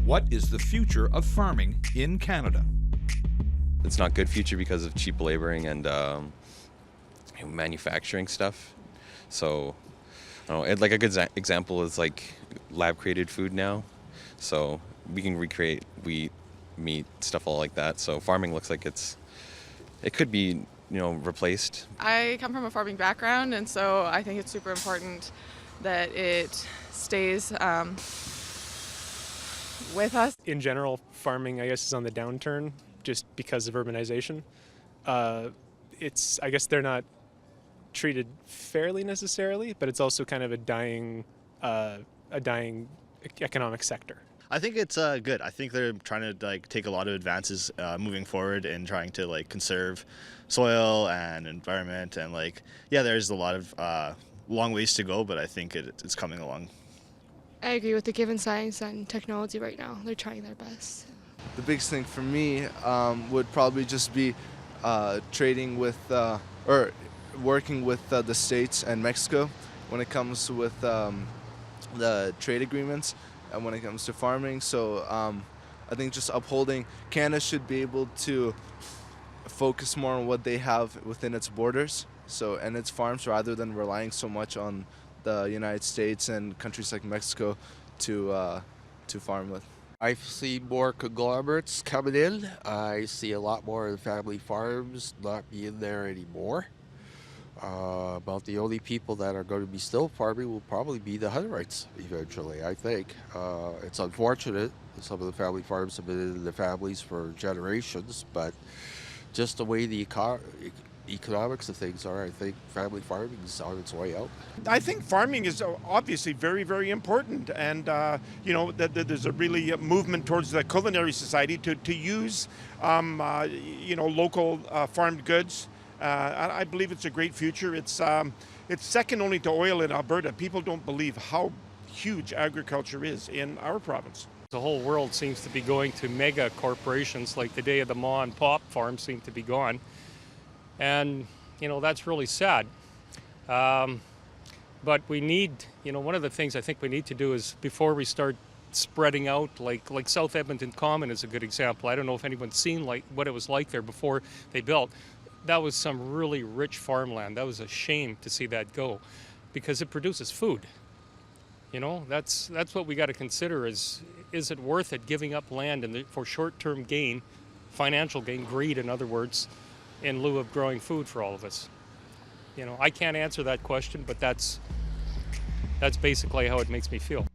What is the future of farming in Canada? It's not good future because of cheap laboring and manufacturing stuff. So, I don't know, like a good example is like lab-created food now. So we can recreate wheat, meat, stuff all like that. So farming looks like it could be replaced. I come from a farming background, and so I think it's super important that it stays with us. In general, farming, I guess, is on the downturn just because of urbanization. I guess they're not treated fairly necessarily, but it's also kind of a dying economic sector. I think it's good. I think they're trying to take a lot of advances moving forward and trying to conserve soil and environment, and there's a lot of long ways to go, but I think it's coming along. I agree with the given science and technology right now. They're trying their best. The biggest thing for me would probably just be trading with or working with the States and Mexico when it comes with the trade agreements and when it comes to farming. So I think just upholding, Canada should be able to focus more on what they have within its borders and its farms, rather than relying so much on the United States and countries like Mexico to farm with. I see more conglomerates coming in. I see a lot more of the family farms not being there anymore. About the only people that are going to be still farming will probably be the Hutterites eventually, I think. It's unfortunate. Some of the family farms have been in the families for generations, but just the way the economics of things are, I think family farming is on its way out. I think farming is obviously very, very important, and there's a really movement towards the culinary society to use local farmed goods. I believe it's a great future. It's second only to oil in Alberta. People don't believe how huge agriculture is in our province. The whole world seems to be going to mega corporations, like the day of the ma and pop farms seem to be gone. And, that's really sad. But we need, one of the things I think we need to do is, before we start spreading out, like South Edmonton Common is a good example. I don't know if anyone's seen what it was like there before they built. That was some really rich farmland. That was a shame to see that go, because it produces food. That's what we got to consider is it worth it giving up land for short-term gain, financial gain, greed in other words, in lieu of growing food for all of us? I can't answer that question, but that's basically how it makes me feel.